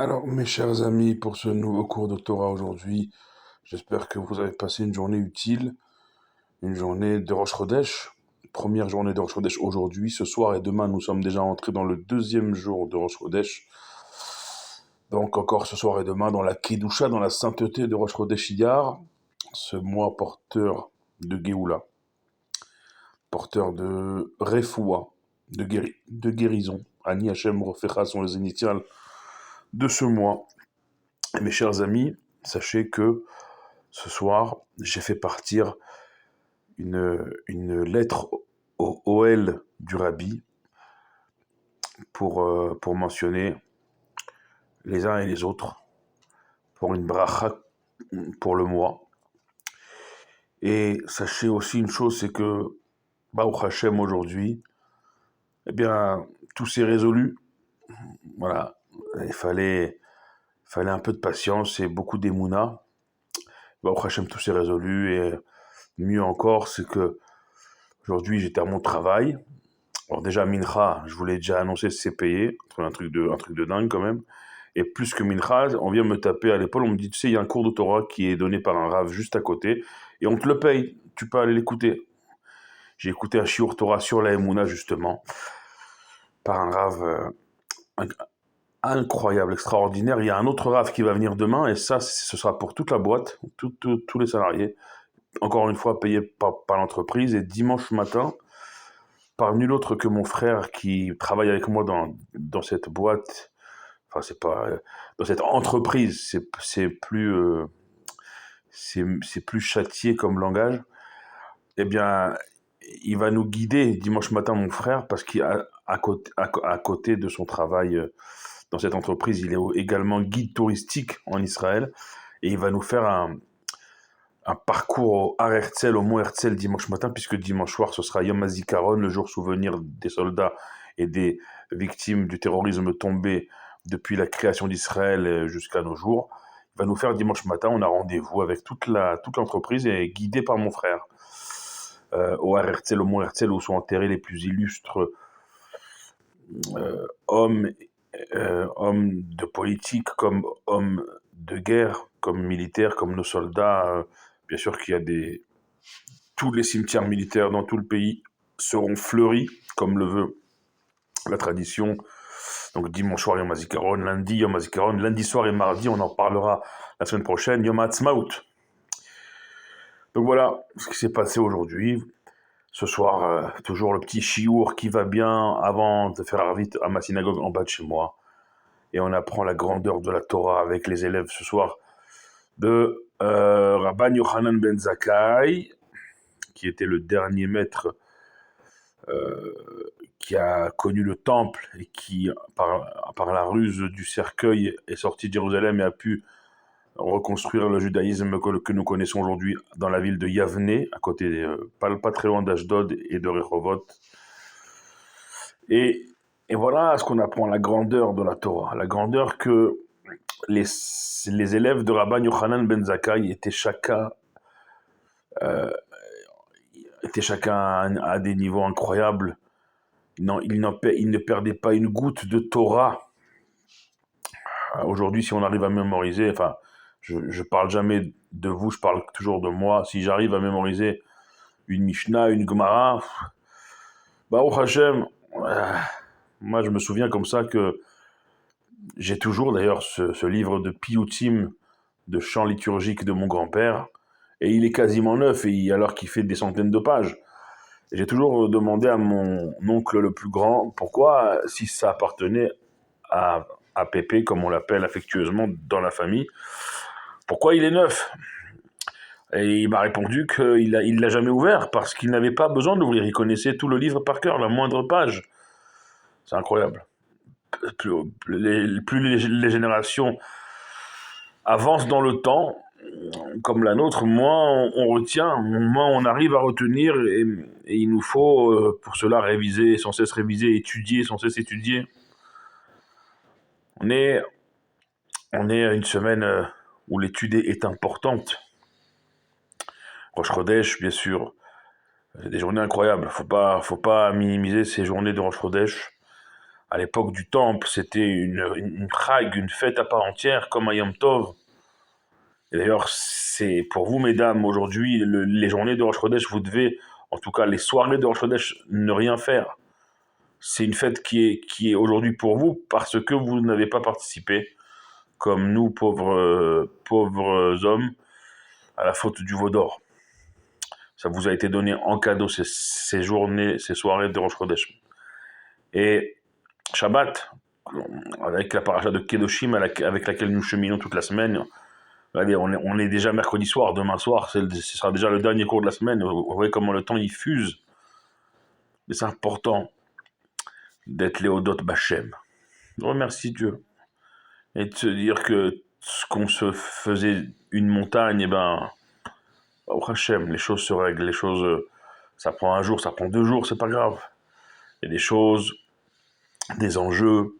Alors, mes chers amis, pour ce nouveau cours de Torah aujourd'hui, j'espère que vous avez passé une journée utile, une journée de Rosh Chodesh. Première journée de Rosh Chodesh aujourd'hui, ce soir et demain, nous sommes déjà entrés dans le deuxième jour de Rosh Chodesh. Donc encore ce soir et demain dans la Kedusha, dans la sainteté de Rosh Chodesh Iyar, ce mois porteur de Géoula, porteur de Refoua, de guérison. Ani Hashem Rofecha sont les initiales de ce mois. Et mes chers amis, sachez que ce soir, j'ai fait partir une lettre au OL du Rabbi pour mentionner les uns et les autres, pour une bracha pour le mois. Et sachez aussi une chose, c'est que Baruch Hashem aujourd'hui, eh bien, tout s'est résolu. Voilà, il fallait un peu de patience et beaucoup d'émouna. Baruch Hashem, tout s'est résolu et mieux encore, c'est que aujourd'hui j'étais à mon travail. Alors déjà Mincha, je vous l'ai déjà annoncé, c'est payé, un truc de dingue quand même. Et plus que Mincha, on vient me taper à l'épaule, on me dit, tu sais, il y a un cours de Torah qui est donné par un rave juste à côté, et on te le paye, tu peux aller l'écouter. J'ai écouté un shiur Torah sur la Emouna justement, par un rave incroyable, extraordinaire. Il y a un autre rave qui va venir demain, et ça, ce sera pour toute la boîte, tous les salariés, encore une fois payés par l'entreprise, et dimanche matin, par nul autre que mon frère qui travaille avec moi dans cette boîte, enfin c'est pas dans cette entreprise, c'est plus châtié comme langage. Eh bien, il va nous guider dimanche matin, mon frère, parce qu'à côté de son travail dans cette entreprise, il est également guide touristique en Israël, et il va nous faire un parcours au Har Herzl, au mont Herzl dimanche matin, puisque dimanche soir, ce sera Yom HaZikaron, le jour souvenir des soldats et des victimes du terrorisme tombés depuis la création d'Israël jusqu'à nos jours. Il va nous faire dimanche matin, on a rendez-vous avec toute l'entreprise et guidé par mon frère. Au Har Herzl, au mont Herzl, où sont enterrés les plus illustres hommes de politique, comme hommes de guerre, comme militaires, comme nos soldats. Bien sûr qu'il y a tous les cimetières militaires dans tout le pays seront fleuris, comme le veut la tradition. Donc dimanche soir, Yom HaZikaron, lundi, Yom HaZikaron, lundi soir et mardi, on en parlera la semaine prochaine, Yom HaAtzmaut. Donc voilà ce qui s'est passé aujourd'hui. Ce soir, toujours le petit chiour qui va bien avant de faire Arvit à ma synagogue en bas de chez moi. Et on apprend la grandeur de la Torah avec les élèves ce soir de Rabban Yochanan ben Zakkai, qui était le dernier maître qui a connu le temple et qui, par la ruse du cercueil, est sorti de Jérusalem et a pu reconstruire le judaïsme que nous connaissons aujourd'hui dans la ville de Yavne, à côté, pas très loin d'Ashdod et de Rehovot. Et voilà ce qu'on apprend, la grandeur de la Torah, la grandeur que les élèves de Rabban Yochanan ben Zakkai étaient chacun à des niveaux incroyables. Ils ne perdaient pas une goutte de Torah. Aujourd'hui, si on arrive à mémoriser, enfin, je parle jamais de vous, je parle toujours de moi. Si j'arrive à mémoriser une Mishnah, une Gemara, Baruch Hashem, moi je me souviens comme ça que j'ai toujours d'ailleurs ce livre de Piyutim, de chants liturgiques de mon grand-père, et il est quasiment neuf, alors qu'il fait des centaines de pages. Et j'ai toujours demandé à mon oncle le plus grand pourquoi, si ça appartenait à Pépé, comme on l'appelle affectueusement dans la famille, pourquoi il est neuf? Et il m'a répondu qu'il l'a jamais ouvert, parce qu'il n'avait pas besoin d'ouvrir, il connaissait tout le livre par cœur, la moindre page. C'est incroyable. Plus les générations avancent dans le temps, comme la nôtre, moins on retient, moins on arrive à retenir, et il nous faut pour cela réviser, sans cesse réviser, étudier, sans cesse étudier. On est à une semaine où l'étude est importante. Rosh Chodesh, bien sûr, c'est des journées incroyables. Faut pas minimiser ces journées de Rosh Chodesh. À l'époque du temple, c'était une chag, une fête à part entière, comme un Yom Tov. Et d'ailleurs, c'est pour vous, mesdames, aujourd'hui, les journées de Rosh Chodesh, vous devez, en tout cas les soirées de Rosh Chodesh, ne rien faire. C'est une fête qui est aujourd'hui pour vous parce que vous n'avez pas participé, comme nous, pauvres hommes, à la faute du veau d'or. Ça vous a été donné en cadeau ces journées, ces soirées de Rosh Chodesh. Et Shabbat, avec la paracha de Kedoshim avec laquelle nous cheminons toute la semaine, allez, on est déjà mercredi soir, demain soir, ce sera déjà le dernier cours de la semaine. Vous voyez comment le temps il fuse. Mais c'est important d'être Léodot Bachem. Remercie Dieu. Et de se dire que ce qu'on se faisait une montagne, eh ben, au Hachem, les choses se règlent, les choses, ça prend un jour, ça prend 2 jours, c'est pas grave. Il y a des choses, des enjeux.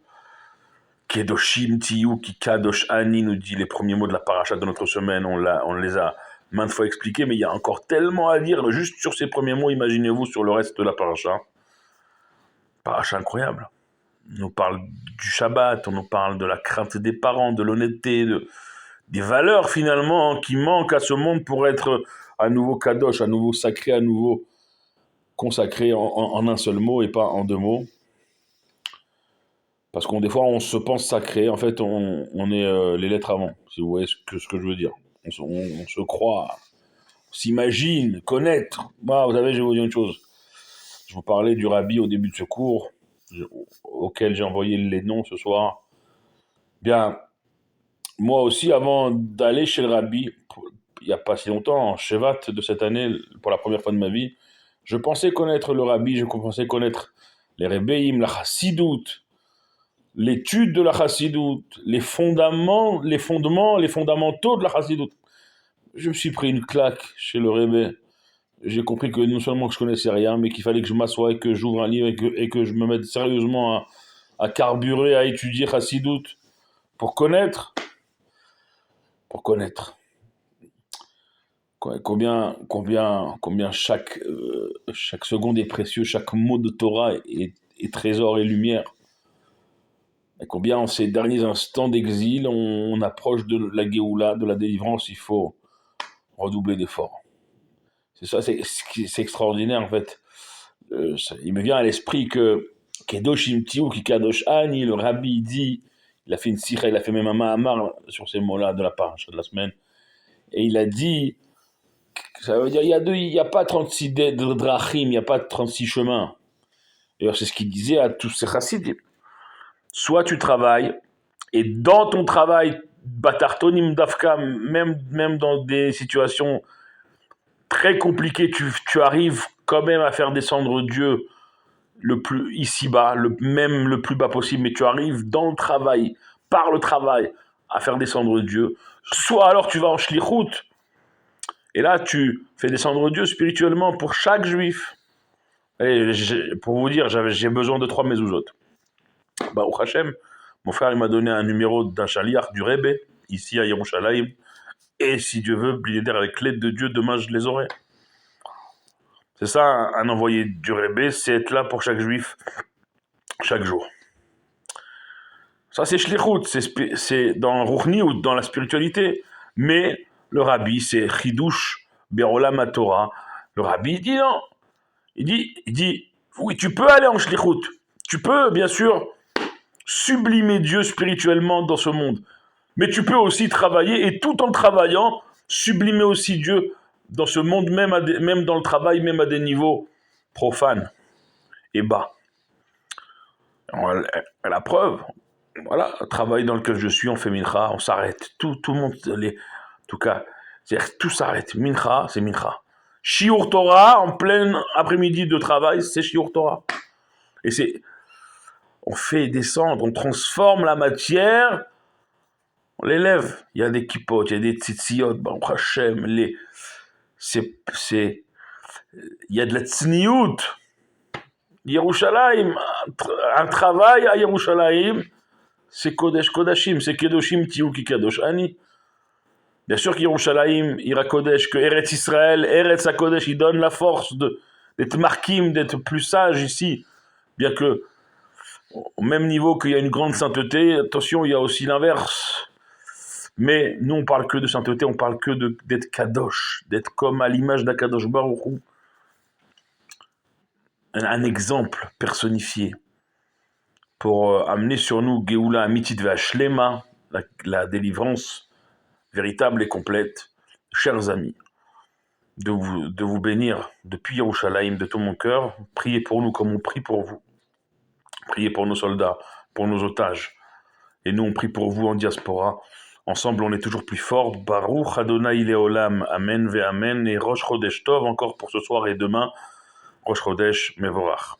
Kedoshim Tiyu ki Kadosh Ani nous dit les premiers mots de la paracha de notre semaine, on les a maintes fois expliqués, mais il y a encore tellement à dire juste sur ces premiers mots, imaginez-vous sur le reste de la paracha. Paracha incroyable. On nous parle du Shabbat, on nous parle de la crainte des parents, de l'honnêteté, des valeurs finalement qui manquent à ce monde pour être à nouveau Kadosh, à nouveau sacré, à nouveau consacré en un seul mot et pas en 2 mots. Parce qu'on des fois on se pense sacré, en fait on est les lettres avant, si vous voyez ce que je veux dire. On se croit, on s'imagine, connaître. Moi, vous savez, je vais vous dire une chose. Je vous parlais du rabbi au début de ce cours, auquel j'ai envoyé les noms ce soir. Bien, moi aussi, avant d'aller chez le rabbi, il n'y a pas si longtemps, en Shevat de cette année, pour la première fois de ma vie, je pensais connaître le rabbi, je pensais connaître les Rebbeim, la Chassidoute, l'étude de la Chassidoute, les fondamentaux de la Chassidoute. Je me suis pris une claque chez le Rebbe. J'ai compris que non seulement que je connaissais rien, mais qu'il fallait que je m'assoie et que j'ouvre un livre et que je me mette sérieusement à carburer, à étudier Chassidoute pour connaître. Combien chaque seconde est précieux, chaque mot de Torah est trésor et lumière. Et combien en ces derniers instants d'exil, on approche de la Géoula, de la délivrance, il faut redoubler d'efforts. C'est ça, c'est extraordinaire en fait. Il me vient à l'esprit que Kedoshim Tiyu ki Kadosh Ani, le rabbi dit, il a fait une sikha, il a fait même un mahamar sur ces mots-là de la paracha de la semaine, et il a dit, ça veut dire il y a pas 36 drachim, il n'y a pas 36 chemins. D'ailleurs, c'est ce qu'il disait à tous ces chassidim. Soit tu travailles, et dans ton travail, batartonim dafka, même dans des situations très compliquées, tu arrives quand même à faire descendre Dieu le plus ici-bas, même le plus bas possible, mais tu arrives dans le travail, par le travail, à faire descendre Dieu. Soit alors tu vas en shlichut, et là tu fais descendre Dieu spirituellement pour chaque juif. Et pour vous dire, j'ai besoin de 3 mezuzot. Au Hachem, mon frère il m'a donné un numéro d'un chaliach du Rebbe, ici à Yerushalayim, et si Dieu veut, avec l'aide de Dieu, demain je les aurai. C'est ça, un envoyé du Rebbe, c'est être là pour chaque juif, chaque jour. Ça, c'est shlichut, c'est dans Ruchniut, dans la spiritualité. Mais le rabbi, c'est chidush be'olam haTorah. Le rabbi, il dit non. Il dit, oui, tu peux aller en shlichut. Tu peux, bien sûr, sublimer Dieu spirituellement dans ce monde. Mais tu peux aussi travailler, et tout en travaillant, sublimer aussi Dieu dans ce monde, même dans le travail, même à des niveaux profanes et bas. La preuve, voilà, travail dans lequel je suis, on fait mincha, on s'arrête. Tout le monde, en tout cas, tout s'arrête. Mincha, c'est mincha. Shiur Torah, en plein après-midi de travail, c'est Shiur Torah. Et on fait descendre, on transforme la matière, on l'élève. Il y a des kippot, il y a des tzitziyot, Baruch Hashem, il y a de la tsniout. Yerushalayim, un travail à Yerushalayim, c'est Kodesh Kodashim, c'est Kedoshim Tiyu ki Kadosh Ani. Bien sûr qu'Yerushalayim, Ira Kodesh, que Eretz Israël, Eretz HaKodesh, il donne la force d'être marquim, d'être plus sage ici. Bien que au même niveau qu'il y a une grande sainteté, attention, il y a aussi l'inverse. Mais nous, on parle que de sainteté, on parle que d'être kadosh, d'être comme à l'image d'Akadosh Baruch Hu, un exemple personnifié pour amener sur nous Geoula Amitit Ve'Ashlema, la délivrance véritable et complète. Chers amis, de vous bénir depuis Yerushalayim de tout mon cœur. Priez pour nous comme on prie pour vous. Priez pour nos soldats, pour nos otages. Et nous, on prie pour vous en diaspora. Ensemble, on est toujours plus fort. Baruch Adonai Leolam. Amen ve Amen. Et Rosh Chodesh Tov encore pour ce soir et demain. Rosh Chodesh Mevorach.